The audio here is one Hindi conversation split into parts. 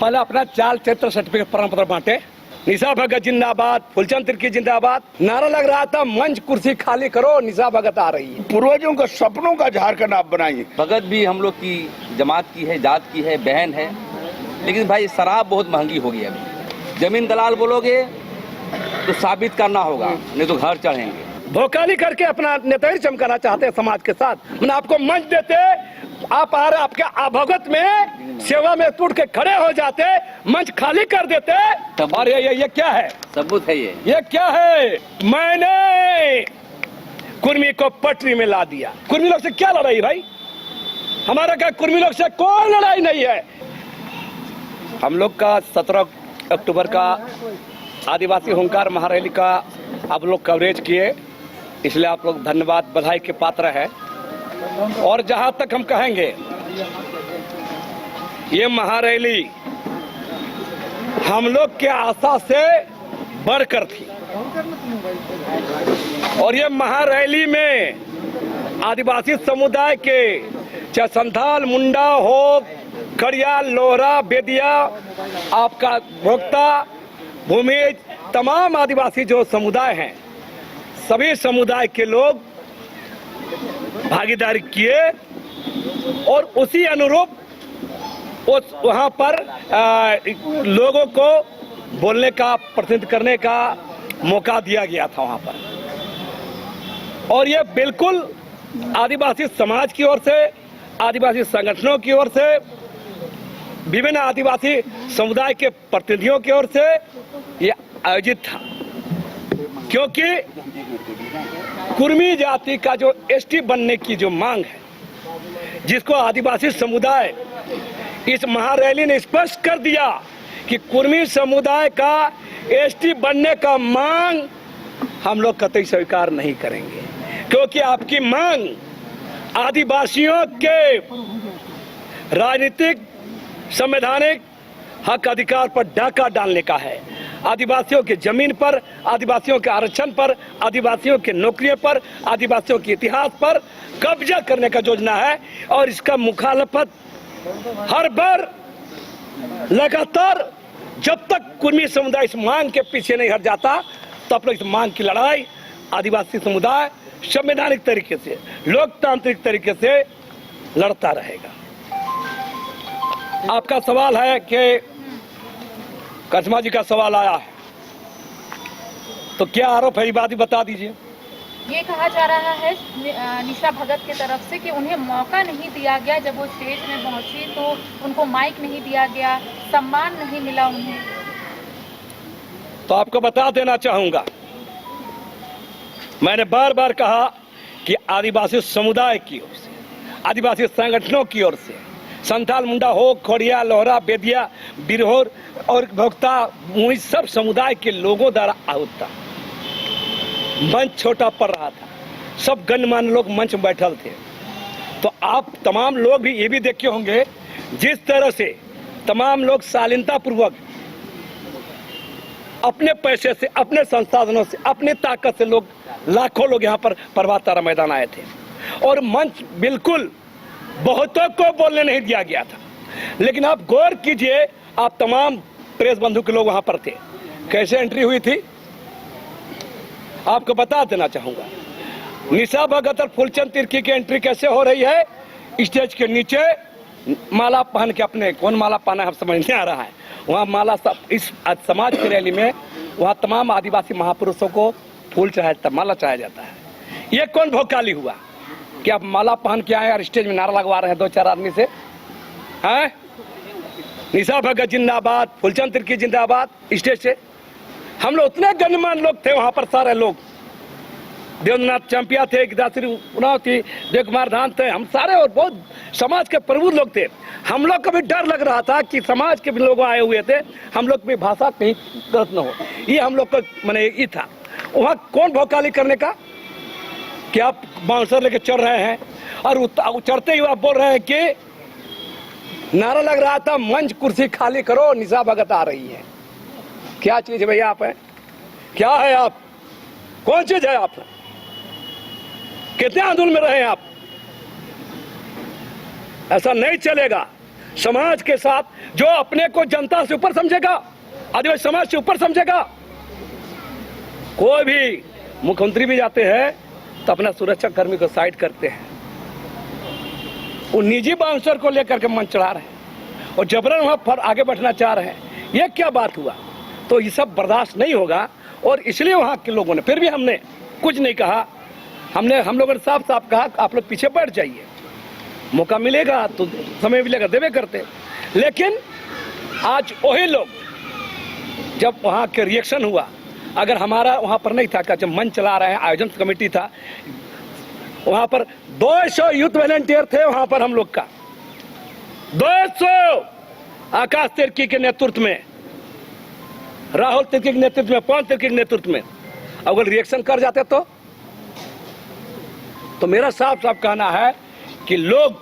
पहले अपना चाल चरित्र सर्टिफिकेट प्रमाण पत्र बांटे। निशा भगत जिंदाबाद, फूलचंद तिर्की जिंदाबाद। नारा लग रहा था मंच कुर्सी खाली करो, निशा भगत आ रही है। पूर्वजों का सपनों का झारखंड आप बनाइए। भगत भी हम लोग की जमात की है, जात की है, बहन है, लेकिन भाई शराब बहुत महंगी हो गई अभी। जमीन दलाल बोलोगे तो साबित करना होगा, नहीं तो घर चढ़ेंगे। भोकाली करके अपना नेतागिरी चमकाना चाहते हैं समाज के साथ। मैंने आपको मंच देते, आप आ रहे, आपके अभगत में सेवा में टूट के खड़े हो जाते, मंच खाली कर देते। और ये क्या है? सबूत है ये क्या है? मैंने कुर्मी को पटरी में ला दिया। कुर्मी लोग से क्या लड़ाई भाई? हमारा क्या कुर्मी लोग से कोई लड़ाई नहीं है। हम लोग का 17 अक्टूबर का आदिवासी हुंकार महारैली का आप लोग कवरेज किए, इसलिए आप लोग धन्यवाद बधाई के पात्र है। और जहां तक हम कहेंगे, ये महारैली हम लोग के आशा से बढ़कर थी। और ये महारैली में आदिवासी समुदाय के, चाहे संथाल, मुंडा हो, खड़िया, लोहरा, बेदिया, आपका भोक्ता, भूमिज, तमाम आदिवासी जो समुदाय हैं, सभी समुदाय के लोग भागीदारी किए और उसी अनुरूप उस वहाँ पर लोगों को बोलने का, प्रतिनिधित्व करने का मौका दिया गया था वहाँ पर। और ये बिल्कुल आदिवासी समाज की ओर से, आदिवासी संगठनों की ओर से, विभिन्न आदिवासी समुदाय के प्रतिनिधियों की ओर से ये आयोजित था। क्योंकि कुर्मी जाति का जो एसटी बनने की जो मांग है, जिसको आदिवासी समुदाय इस महारैली ने स्पष्ट कर दिया कि कुर्मी समुदाय का एसटी बनने का मांग हम लोग कतई स्वीकार नहीं करेंगे। क्योंकि आपकी मांग आदिवासियों के राजनीतिक, संवैधानिक हक अधिकार पर डाका डालने का है। आदिवासियों के जमीन पर, आदिवासियों के आरक्षण पर, आदिवासियों के नौकरियों पर, आदिवासियों के इतिहास पर कब्जा करने का योजना है। और इसका मुखालफत हर बार लगातार, जब तक कुर्मी समुदाय इस मांग के पीछे नहीं हट जाता, तब तक इस मांग की लड़ाई आदिवासी समुदाय संवैधानिक तरीके से, लोकतांत्रिक तरीके से लड़ता रहेगा। आपका सवाल है कि कसमा जी का सवाल आया है, तो क्या आरोप है, ये बात ही बता दीजिए। ये कहा जा रहा है निशा भगत की तरफ से कि उन्हें मौका नहीं दिया गया, जब वो स्टेज में पहुंची तो उनको माइक नहीं दिया गया, सम्मान नहीं मिला उन्हें। तो आपको बता देना चाहूंगा, मैंने बार बार कहा कि आदिवासी समुदाय की ओर से, आदिवासी संगठनों की ओर से, संथाल, मुंडा हो, खोड़िया, लोहरा, बेदिया, बिरहोर और भोक्ता, सब समुदाय के लोगों द्वारा आहूत था। मंच छोटा पड़ रहा था, सब गणमान्य लोग मंच में बैठल थे। तो आप तमाम लोग भी ये भी देखे होंगे, जिस तरह से तमाम लोग शालीनता पूर्वक अपने पैसे से, अपने संसाधनों से, अपने ताकत से लोग, लाखों लोग यहाँ पर प्रभात तारा मैदान आए थे। और मंच बिल्कुल बहुतों को बोलने नहीं दिया गया था। लेकिन आप गौर कीजिए, आप तमाम प्रेस बंधु के लोग वहां पर थे, कैसे एंट्री हुई थी आपको बता देना चाहूंगा। निशा भगत और फूलचंद तिर्की की एंट्री कैसे हो रही है? स्टेज के नीचे माला पहन के, अपने कौन माला पहना है हम समझ नहीं आ रहा है, वहाँ माला सब, इस समाज की रैली में वहाँ तमाम आदिवासी महापुरुषों को फूल चढ़ाया जाता, माला चढ़ाया जाता है। ये कौन भोकाली हुआ कि आप माला पहन के आए और स्टेज में नारा लगवा रहे हैं 2-4 आदमी से? हैं? निशा भगत जिंदाबाद, फूलचंद तिर्की जिंदाबाद। स्टेज से हम लोग उतने गणमान्य लोग थे वहां पर, सारे लोग, देवेंद्रनाथ चंपिया थे, गिदाश्री उरांव थी, देव कुमार धान थे, हम सारे और बहुत समाज के प्रबुद्ध लोग थे। हम लोग को भी डर लग रहा था कि समाज के भी लोग आए हुए थे, हम लोग की भाषा कहीं गलत न हो, ये हम लोग को मैंने ये था। वहाँ कौन भोकाली करने का कि आप बाउंसर लेके चढ़ रहे हैं और चढ़ते ही आप बोल रहे हैं कि नारा लग रहा था मंच कुर्सी खाली करो, निशा भगत आ रही है। क्या चीज है भैया आप हैं? क्या है आप? कौन चीज है आप? कितने आंदोलन में रहे आप? ऐसा नहीं चलेगा। समाज के साथ, जो अपने को जनता से ऊपर समझेगा, आदिवासी समाज से ऊपर समझेगा। कोई भी मुख्यमंत्री भी जाते हैं तो अपना सुरक्षा कर्मी को साइड करते हैं, वो निजी बाउंसर को लेकर के मन चढ़ा रहे हैं और जबरन वहां पर आगे बढ़ना चाह रहे हैं। ये क्या बात हुआ? तो ये सब बर्दाश्त नहीं होगा और इसलिए वहां के लोगों ने, फिर भी हमने कुछ नहीं कहा, हम लोगों ने साफ साफ कहा आप लोग पीछे बैठ जाइए, मौका मिलेगा तो समय मिलेगा देवे करते। लेकिन आज वही लोग, जब वहाँ के रिएक्शन हुआ, अगर हमारा वहाँ पर नहीं था, जब मन चला रहे हैं, आयोजन कमेटी था, वहाँ पर 200 यूथ वॉलंटियर थे वहाँ पर हम लोग का, 200 आकाश तिर्की के नेतृत्व में, राहुल तिर्की के नेतृत्व में, पवन तिर्की के नेतृत्व में, अगर रिएक्शन कर जाते तो मेरा साफ साफ कहना है कि लोग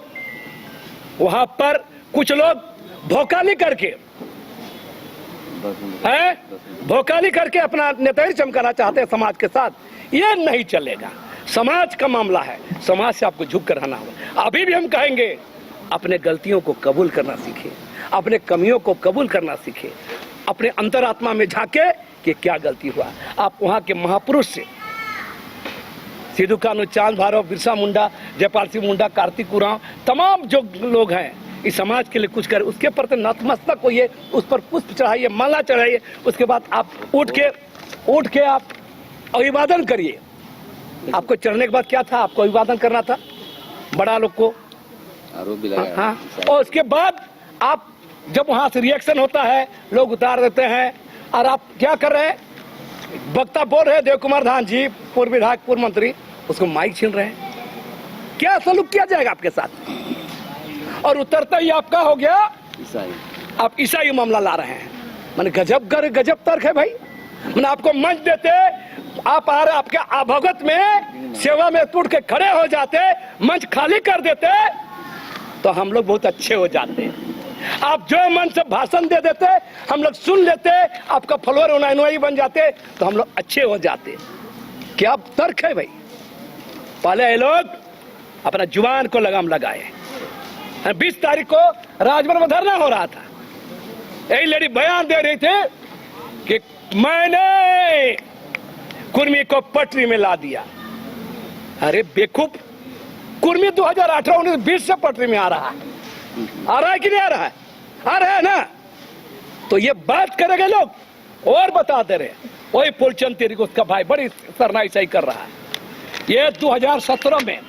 वहां पर, कुछ लोग भोकाली करके भोकाली करके अपना नेतागिरी चमकाना चाहते हैं समाज के साथ। ये नहीं चलेगा, समाज का मामला है, समाज से आपको झुक कर रहना होगा। अभी भी हम कहेंगे अपने गलतियों को कबूल करना सीखे, अपने कमियों को कबूल करना सीखे, अपने अंतरात्मा में झांके कि क्या गलती हुआ। आप वहां के महापुरुष से, सिद्धू कानू, चांद भारव, बिरसा मुंडा, जयपाल सिंह मुंडा, कार्तिक उरांव, तमाम जो लोग हैं इस समाज के लिए कुछ कर, उसके प्रति नतमस्तक होइए, उस पर पुष्प चढ़ाइए, माला चढ़ाइए, उसके बाद आप उठ के आप अभिवादन करिए। आपको चढ़ने के बाद क्या था? आपको अभिवादन करना था, बड़ा लोग को आरोप भी लगाया। हाँ, और उसके बाद आप जब वहां से रिएक्शन होता है, लोग उतार देते हैं, और आप क्या कर रहे हैं? वक्ता बोल रहे हैं देव कुमार धान जी, पूर्व विधायक, पूर्व मंत्री, उसको माइक छीन रहे हैं। क्या सलूक किया जाएगा आपके साथ? और उतरता ही आपका हो गया ईसाई, आप ईसाई मामला ला रहे हैं। मैंने गजब तर्क है भाई। मैंने आपको मंच देते, आप आ रहे, आपके अभगत में सेवा में टूट के खड़े हो जाते, मंच खाली कर देते तो हम लोग बहुत अच्छे हो जाते। आप जो मन से भाषण दे देते, हम लोग सुन लेते, आपका फॉलोअर अनुयायी बन जाते तो हम लोग अच्छे हो जाते। क्या तर्क है भाई? पहले ये लोग अपना जुबान को लगाम लगाए। 20 तारीख को राजभवन में धरना हो रहा था, यही लेडी बयान दे रही थी कि मैंने कुर्मी को पटरी में ला दिया। अरे बेवकूफ, कुर्मी 2018, 19, 20 से पटरी में आ रहा है कि नहीं आ रहा है? आ रहा है ना। तो ये बात करेंगे लोग और बता दे रहे, वही फूलचंद तिर्की को उसका भाई बड़ी सरनाई सही कर रहा है। ये 2017 में,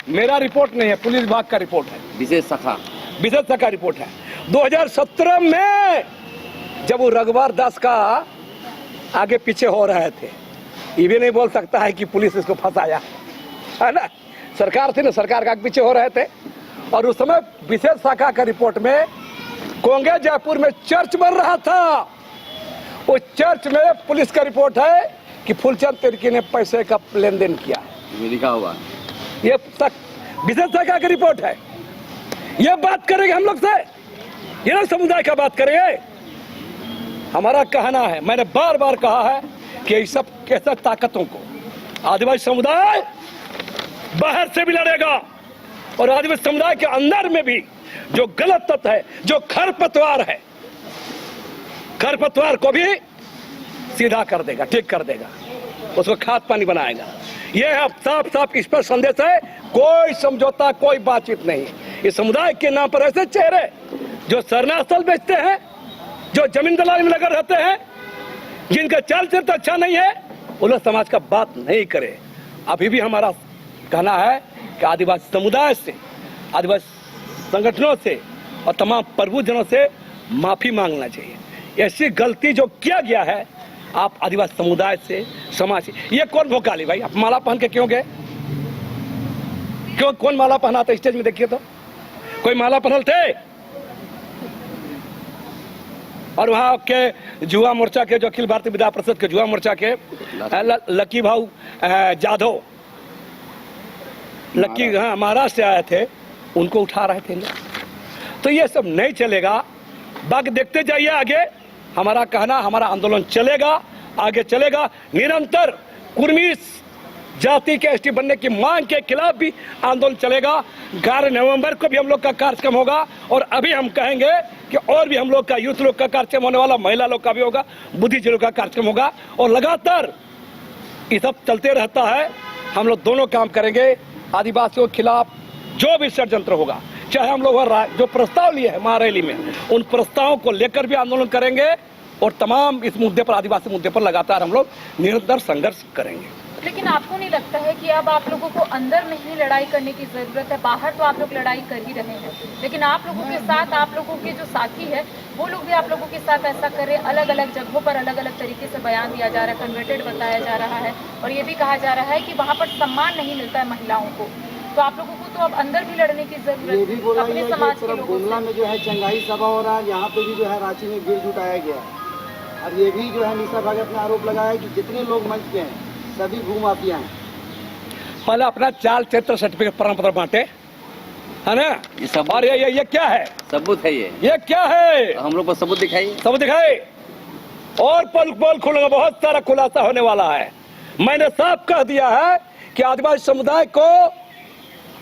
मेरा रिपोर्ट नहीं है, पुलिस विभाग का रिपोर्ट है, विशेष शाखा रिपोर्ट है। 2017 में जब वो रघुवर दास का आगे पीछे हो रहे थे, ये भी नहीं बोल सकता है कि पुलिस इसको फंसाया, है ना। सरकार थी ना, सरकार का पीछे हो रहे थे। और उस समय विशेष शाखा का रिपोर्ट में कोंगे जयपुर में चर्च बन रहा था, उस चर्च में पुलिस का रिपोर्ट है कि फूलचंद तिर्की ने पैसे का लेन देन किया, लिखा हुआ। ये विशेष शाखा की रिपोर्ट है। ये बात करेंगे हम लोग से, ये ना समुदाय का बात करेंगे। हमारा कहना है, मैंने बार बार कहा है कि इस सब कैसे ताकतों को आदिवासी समुदाय बाहर से भी लड़ेगा और आदिवासी समुदाय के अंदर में भी जो गलत तत्व है, जो खरपतवार है, खरपतवार को भी सीधा कर देगा, ठीक कर देगा, उसको खाद पानी बनाएगा। यह साफ साफ इस पर संदेश है। कोई समझौता, कोई बातचीत नहीं। इस समुदाय के नाम पर ऐसे चेहरे जो शरणास्थल बेचते हैं, जो जमीन दलाली में लगे रहते हैं, जिनका चाल चरित्र अच्छा नहीं है, वो लोग समाज का बात नहीं करे। अभी भी हमारा कहना है कि आदिवासी समुदाय से, आदिवासी संगठनों से और तमाम प्रबुद्धजनों से माफी मांगना चाहिए। ऐसी गलती जो किया गया है, आप आदिवासी समुदाय से, समाज से, ये कौन भोकाली भाई? आप माला पहन के क्यों गए? क्यों? कौन माला पहना था? स्टेज में देखिए तो कोई माला पहनल थे? और वहाँ के युवा मोर्चा के, जो अखिल भारतीय विद्या परिषद के युवा मोर्चा के लकी भाऊ जाधव, लकी, हाँ, महाराष्ट्र से आए थे, उनको उठा रहे थे। तो ये सब नहीं चलेगा। बाकी देखते जाइए आगे। हमारा कहना, हमारा आंदोलन चलेगा, आगे चलेगा निरंतर। कुर्मी जाति के एसटी बनने की मांग के खिलाफ भी आंदोलन चलेगा। 11 नवंबर को भी हम लोग का कार्यक्रम होगा और अभी हम कहेंगे कि और भी हम लोग का यूथ लोग का कार्यक्रम होने वाला, महिला लोग का भी होगा, बुद्धिजीवियों का कार्यक्रम होगा और लगातार ये सब चलते रहता है। हम लोग दोनों काम करेंगे। आदिवासियों के खिलाफ जो भी षड्यंत्र होगा, चाहे हम लोग जो प्रस्ताव लिए हैं महारैली में, उन प्रस्तावों को लेकर भी आंदोलन करेंगे और तमाम इस मुद्दे पर, आदिवासी मुद्दे पर लगातार हम लोग निरंतर संघर्ष करेंगे। लेकिन आपको नहीं लगता है कि अब आप लोगों को अंदर में ही लड़ाई करने की जरूरत है? बाहर तो आप लोग लड़ाई कर ही रहे हैं, लेकिन आप लोगों के साथ, आप लोगों के जो साथी है वो लोग भी आप लोगों के साथ ऐसा कर रहे हैं। अलग अलग जगहों पर अलग अलग तरीके से बयान दिया जा रहा है, कन्वर्टेड बताया जा रहा है और ये भी कहा जा रहा है कि वहाँ पर सम्मान नहीं मिलता है महिलाओं को। तो आप लोगों को तो अब अंदर भी लड़ने की जरूरत है अपने समाज के लोगों से। में जो है चंगाई सभा हो रहा है, यहाँ पे भी जो है रांची में भीड़ जुटाया गया है और ये भी जो है निशा भगत ने आरोप लगाया कि जितने लोग मंच पे हैं सभी भूमाफिया हैं। पहले अपना चाल चरित्र सर्टिफिकेट प्रमाण पत्र बांटे, है ना? ये सब और ये क्या है? सबूत है ये क्या है? हम लोग को सबूत दिखाइए। सब दिखाए और पोल खुलेगा, बहुत सारा खुलासा होने वाला है। मैंने साफ कह दिया है कि आदिवासी समुदाय को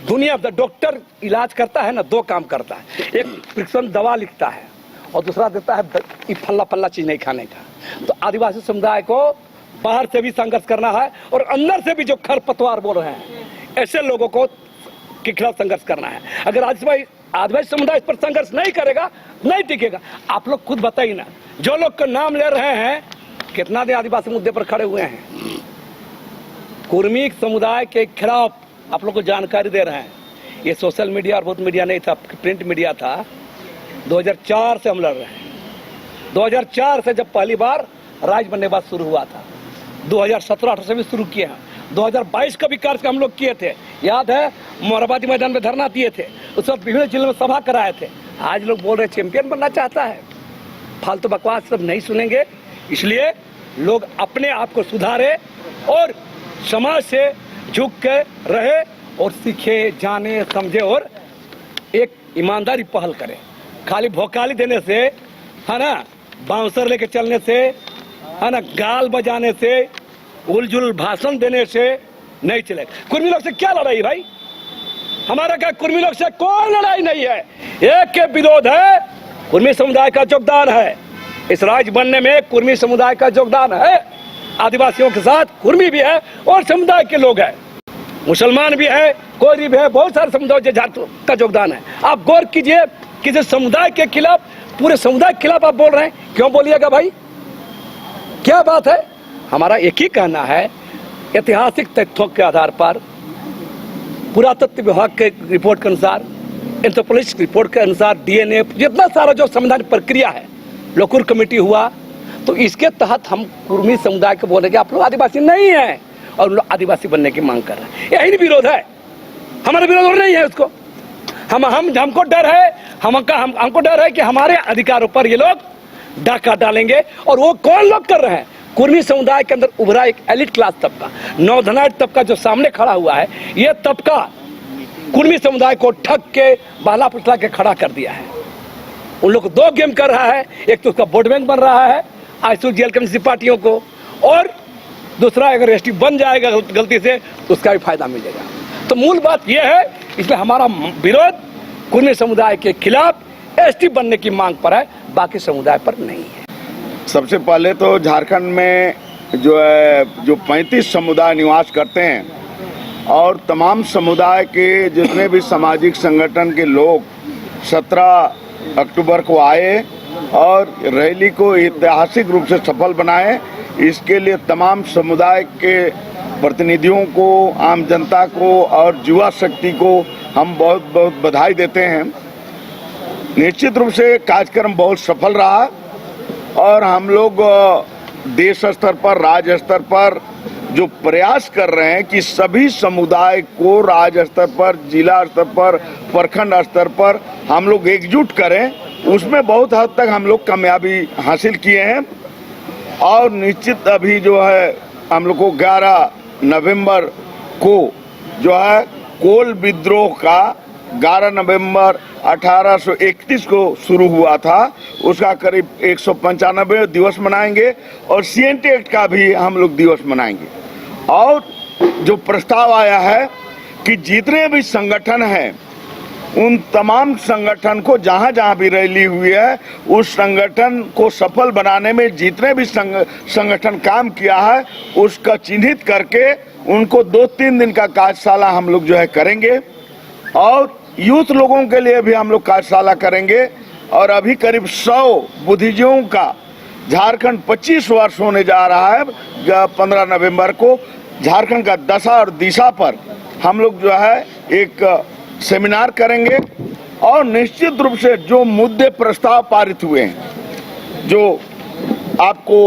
दुनिया डॉक्टर इलाज करता है ना, दो काम करता है। एक प्रिस्क्रिप्शन दवा लिखता है और दूसरा देता है फल्ला चीज नहीं खाने का। तो आदिवासी समुदाय को बाहर से भी संघर्ष करना है और अंदर से भी जो खरपतवार बोल रहे हैं ऐसे लोगों को के खिलाफ संघर्ष करना है। अगर आदिवासी समुदाय इस पर संघर्ष नहीं करेगा, नहीं टिकेगा। आप लोग खुद बताइए ना, जो लोग का नाम ले रहे हैं कितना दिन आदिवासी मुद्दे पर खड़े हुए हैं। कुर्मी समुदाय के खिलाफ आप लोग को जानकारी दे रहे हैं। ये सोशल मीडिया और बहुत मीडिया नहीं था, प्रिंट मीडिया था। 2004 से हम लड़ रहे हैं। 2004 से जब पहली बार राज्य बनने के बाद शुरू हुआ था, 2017-18 से भी शुरू किए हैं। 2022 का भी कार्यक्रम हम लोग किए थे, याद है? मोराबादी मैदान में धरना दिए थे, उस वक्त विभिन्न जिलों में सभा कराए थे। आज लोग बोल रहे चैंपियन बनना चाहता है। फालतू बकवास सब नहीं सुनेंगे, इसलिए लोग अपने आप को सुधारे और समाज से झुक के रहे और सीखे, जाने, समझे और एक ईमानदारी पहल करे। खाली भोकाली देने से, है ना, बाउंसर लेके चलने से, है ना, गाल बजाने से, उलझुल भाषण देने से नहीं चलेगा। कुर्मी लोग से क्या लड़ाई भाई? हमारा क्या कुर्मी लोग से कोई लड़ाई नहीं है। एक के विरोध है, कुर्मी समुदाय का योगदान है इस राज्य बनने में। कुर्मी समुदाय का योगदान है, आदिवासियों के साथ कुर्मी भी है और समुदाय के लोग हैं, मुसलमान भी है, कोई भी है, बहुत सारे समुदाय का योगदान है। आप गौर कीजिए, किसी समुदाय के खिलाफ, पूरे समुदाय के खिलाफ आप बोल रहे हैं, क्यों बोलिएगा भाई? क्या बात है? हमारा एक ही कहना है, ऐतिहासिक तथ्यों के आधार पर, पुरातत्व विभाग के रिपोर्ट के अनुसार, एंथ्रोपोलॉजिस्ट रिपोर्ट के अनुसार, DNA, जितना सारा जो संवैधानिक प्रक्रिया है, लोकुर कमेटी हुआ, तो इसके तहत हम कुर्मी समुदाय को बोलेंगे आप लोग आदिवासी नहीं है और हम लोग आदिवासी बनने की मांग कर रहे हैं। यही विरोध है, हमारा विरोध और नहीं है उसको। हमको डर है, हमको डर है कि हमारे अधिकारों पर ये लोग डाका डालेंगे। और वो कौन लोग कर रहे हैं? कुर्मी समुदाय के अंदर उभरा एक एलिट क्लास तबका, नौधनाट तबका जो सामने खड़ा हुआ है, ये तबका कुर्मी समुदाय को ठग के बहला फुसला के खड़ा कर दिया है। उन लोग दो गेम कर रहा है, एक तो उसका वोट बैंक बन रहा है ICJL कम्युनिस्ट पार्टियों को, और दूसरा अगर ST बन जाएगा गलती से तो उसका भी फायदा मिलेगा। तो मूल बात यह है, इसमें हमारा विरोध कुर्मी समुदाय के खिलाफ ST बनने की मांग पर है, बाकी समुदाय पर नहीं है। सबसे पहले तो झारखंड में जो 35 समुदाय निवास करते हैं और तमाम समुदाय के जितने भी सामाजिक संगठन के लोग 17 अक्टूबर को आए और रैली को ऐतिहासिक रूप से सफल बनाए। इसके लिए तमाम समुदाय के प्रतिनिधियों को, आम जनता को और युवा शक्ति को हम बहुत बहुत बधाई देते हैं। निश्चित रूप से कार्यक्रम बहुत सफल रहा और हम लोग देश स्तर पर, राज्य स्तर पर जो प्रयास कर रहे हैं कि सभी समुदाय को राज्य स्तर पर, जिला स्तर पर, प्रखंड स्तर पर हम लोग एकजुट करें, उसमें बहुत हद तक हम लोग कामयाबी हासिल किए हैं। और निश्चित अभी जो है हम लोग को 11 नवंबर को जो है कोल विद्रोह का 11 नवंबर 1831 को शुरू हुआ था, उसका करीब 195 दिवस मनाएंगे और CNT एक्ट का भी हम लोग दिवस मनाएंगे। और जो प्रस्ताव आया है कि जितने भी संगठन हैं उन तमाम संगठन को जहां जहां भी रैली हुई है उस संगठन को सफल बनाने में जितने भी संगठन काम किया है उसका चिन्हित करके उनको 2-3 दिन का कार्यशाला हम लोग जो है करेंगे और यूथ लोगों के लिए भी हम लोग कार्यशाला करेंगे। और अभी करीब 100 बुद्धिजीवियों का झारखंड 25 वर्ष होने जा रहा है 15 नवंबर को झारखंड का दशा और दिशा पर हम लोग जो है एक सेमिनार करेंगे और निश्चित रूप से जो मुद्दे प्रस्ताव पारित हुए हैं, जो आपको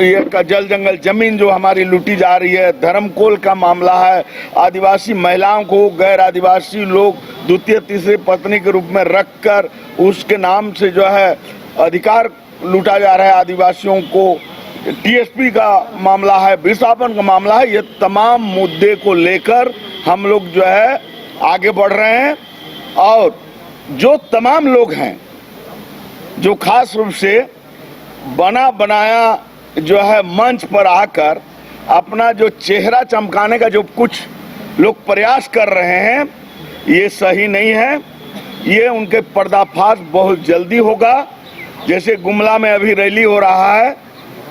ये का जल जंगल जमीन जो हमारी लूटी जा रही है, धर्मकोल का मामला है, आदिवासी महिलाओं को गैर आदिवासी लोग द्वितीय तीसरी पत्नी के रूप में रखकर उसके नाम से जो है अधिकार लूटा जा रहा है आदिवासियों को, टीएसपी का मामला है, विस्थापन का मामला है, ये तमाम मुद्दे को लेकर हम लोग जो है आगे बढ़ रहे हैं। और जो तमाम लोग हैं जो खास रूप से बना बनाया जो है मंच पर आकर अपना जो चेहरा चमकाने का जो कुछ लोग प्रयास कर रहे हैं ये सही नहीं है। ये उनके पर्दाफाश बहुत जल्दी होगा। जैसे गुमला में अभी रैली हो रहा है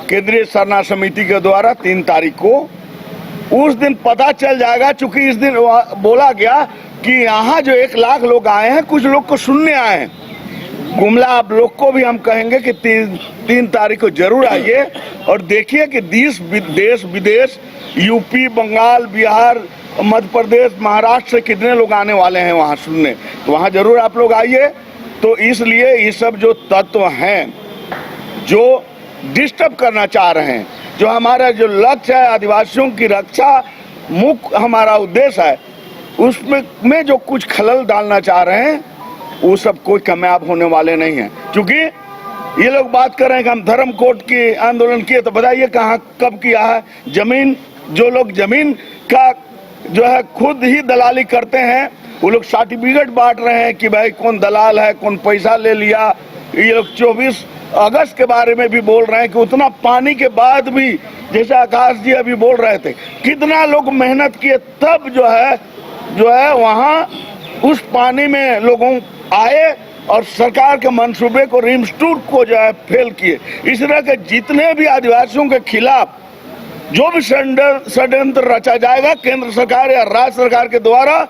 केंद्रीय सरना समिति के द्वारा 3 तारीख को, उस दिन पता चल जाएगा। चूंकि इस दिन बोला गया कि यहाँ जो 1 लाख लोग आए हैं कुछ लोग को सुनने आए हैं। गुमला आप लोग को भी हम कहेंगे कि 3 तारीख को जरूर आइए और देखिए कि देश विदेश यूपी, बंगाल, बिहार, मध्य प्रदेश, महाराष्ट्र से कितने लोग आने वाले हैं वहाँ सुनने। तो वहाँ जरूर आप लोग आइए। तो इसलिए ये सब जो तत्व हैं जो डिस्टर्ब करना चाह रहे हैं, जो हमारा जो लक्ष्य है आदिवासियों की रक्षा मुख्य हमारा उद्देश्य है, उसमें जो कुछ खलल डालना चाह रहे हैं वो सब कोई कामयाब होने वाले नहीं हैं। क्योंकि ये लोग बात कर रहे हैं कि हम धर्म कोड की आंदोलन किए, तो बताइए कहाँ कब किया है? जमीन जो लोग जमीन का जो है खुद ही दलाली करते हैं वो लोग सर्टिफिकेट बांट रहे हैं कि भाई कौन दलाल है, कौन पैसा ले लिया। ये लोग 24 अगस्त के बारे में भी बोल रहे हैं कि उतना पानी के बाद भी, जैसे आकाश जी अभी बोल रहे थे, कितना लोग मेहनत किए तब जो है वहाँ उस पानी में लोगों आए और सरकार के मंसूबे को रिमस्टूट को जो है फेल किए। इस तरह के जितने भी आदिवासियों के खिलाफ जो भी षड्यंत्र रचा जाएगा केंद्र सरकार या राज्य सरकार के द्वारा,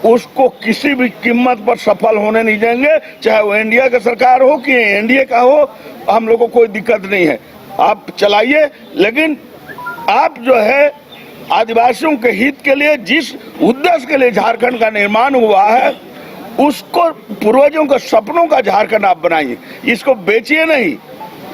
उसको किसी भी कीमत पर सफल होने नहीं देंगे। चाहे वो इंडिया का सरकार हो कि एनडीए का हो, हम लोगों को कोई दिक्कत नहीं है, आप चलाइए। लेकिन आप जो है आदिवासियों के हित के लिए जिस उद्देश्य के लिए झारखंड का निर्माण हुआ है उसको पूर्वजों के सपनों का झारखंड आप बनाइए, इसको बेचिए नहीं।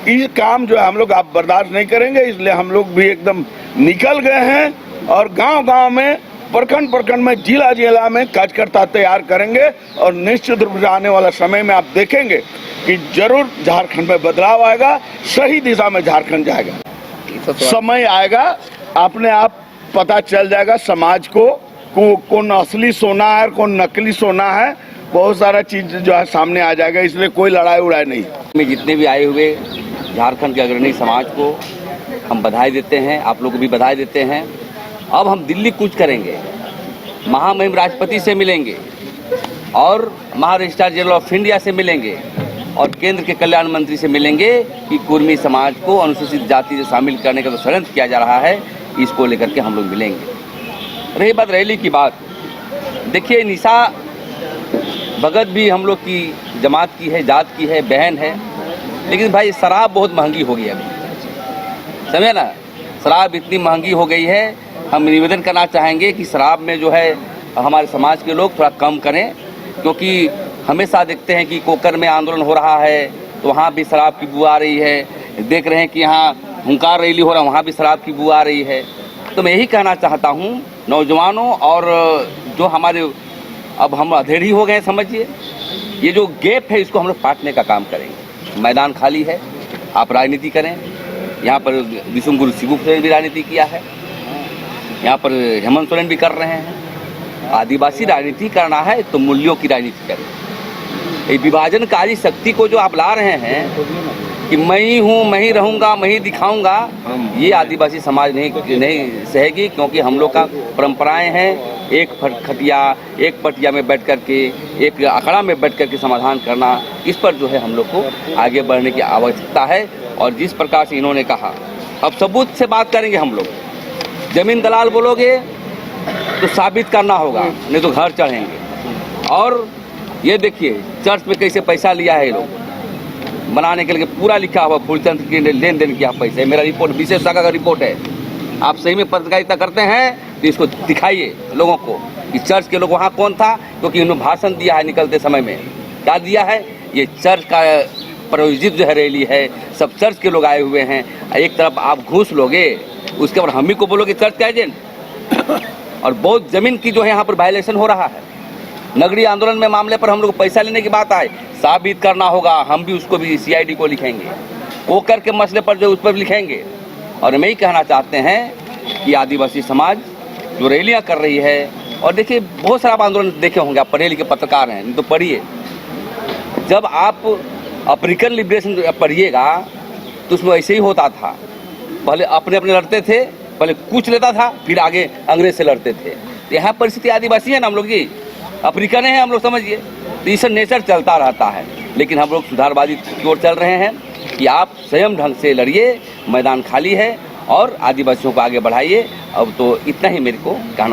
ये काम जो है हम लोग आप बर्दाश्त नहीं करेंगे। इसलिए हम लोग भी एकदम निकल गए हैं और गांव-गांव में, प्रखंड में, जिला में कार्यकर्ता तैयार करेंगे और निश्चित रूप से आने वाला समय में आप देखेंगे कि जरूर झारखंड में बदलाव आएगा, सही दिशा में झारखंड जाएगा। समय आएगा अपने आप पता चल जाएगा समाज को कौन असली सोना है और कौन नकली सोना है। बहुत सारा चीज जो है सामने आ जाएगा। इसलिए कोई लड़ाई उड़ाई नहीं। में जितने भी आए हुए झारखंड के अग्रणी समाज को हम बधाई देते हैं, आप लोग को भी बधाई देते हैं। अब हम दिल्ली कूच करेंगे, महामहिम राष्ट्रपति से मिलेंगे और महारजिस्ट्रार जनरल ऑफ इंडिया से मिलेंगे और केंद्र के कल्याण मंत्री से मिलेंगे कि कुर्मी समाज को अनुसूचित जाति से शामिल करने का जो षड्यंत्र किया जा रहा है इसको लेकर के हम लोग मिलेंगे। रही बात रैली की बात, देखिए निशा भगत भी हम लोग की जमात की है, जात की है, बहन है, लेकिन भाई शराब बहुत महंगी हो गई है अभी, समझे ना। शराब इतनी महंगी हो गई है, हम निवेदन करना चाहेंगे कि शराब में जो है हमारे समाज के लोग थोड़ा कम करें, क्योंकि हमेशा देखते हैं कि कोकर में आंदोलन हो रहा है तो वहाँ भी शराब की बू आ रही है, देख रहे हैं कि यहाँ हुंकार रैली हो रहा है वहाँ भी शराब की बू आ रही है। तो मैं यही कहना चाहता हूँ नौजवानों और जो हमारे अब हम अधेड़ ही हो गए समझिए, ये जो गैप है इसको हम लोग पाटने का काम करेंगे। मैदान खाली है, आप राजनीति करें। यहाँ पर विशुंगुरु शिबू सोरेन भी राजनीति किया है, यहाँ पर हेमंत सोरेन भी कर रहे हैं। आदिवासी राजनीति करना है तो मूल्यों की राजनीति करें। ये विभाजनकारी शक्ति को जो आप ला रहे हैं कि मैं ही हूँ, मैं ही रहूँगा, मैं ही दिखाऊंगा, ये आदिवासी समाज नहीं सहेगी। क्योंकि हम लोग का परंपराएं हैं एक खटिया एक पटिया में बैठ करके, एक अखड़ा में बैठ करके समाधान करना। इस पर जो है हम लोग को आगे बढ़ने की आवश्यकता है। और जिस प्रकार से इन्होंने कहा, अब सबूत से बात करेंगे हम लोग। जमीन दलाल बोलोगे तो साबित करना होगा, नहीं तो घर चढ़ेंगे। और ये देखिए चर्च में कैसे पैसा लिया है ये लोग बनाने के लिए, पूरा लिखा हुआ फूलचंद के लेन देन किया पैसे। मेरा रिपोर्ट विशेष शाखा का रिपोर्ट है। आप सही में पत्रकारिता करते हैं तो इसको दिखाइए लोगों को कि चर्च के लोग वहाँ कौन था, क्योंकि उन्होंने भाषण दिया है निकलते समय में। क्या दिया है? ये चर्च का प्रायोजित जो है रैली है, सब चर्च के लोग आए हुए हैं। एक तरफ आप घूस लोगे, उसके बाद हम ही को बोलोगे चर्च का एजेंट। और बहुत जमीन की जो है यहाँ पर वायलेशन हो रहा है। नगरीय आंदोलन में मामले पर हम लोग पैसा लेने की बात आए, साबित करना होगा। हम भी उसको भी CID को लिखेंगे, वो करके मसले पर जो उस पर लिखेंगे। और मैं ही कहना चाहते हैं कि आदिवासी समाज जो रैलियाँ कर रही है, और देखिए बहुत सारा आंदोलन देखे होंगे, आप पढ़े लिखे पत्रकार हैं तो पढ़िए। जब आप अफ्रीकन लिबरेशन पढ़िएगा तो उसमें ऐसे ही होता था। पहले अपने अपने लड़ते थे, पहले कुछ लेता था, फिर आगे अंग्रेज से लड़ते थे। तो यहाँ परिस्थिति आदिवासी है ना हम लोग जी, अफ्रीकन हैं हम लोग, समझिए। तो इससे नेचर चलता रहता है। लेकिन हम लोग सुधारवादी की ओर चल रहे हैं कि आप स्वयं ढंग से लड़िए, मैदान खाली है और आदिवासियों को आगे बढ़ाइए। अब तो इतना ही मेरे को कहना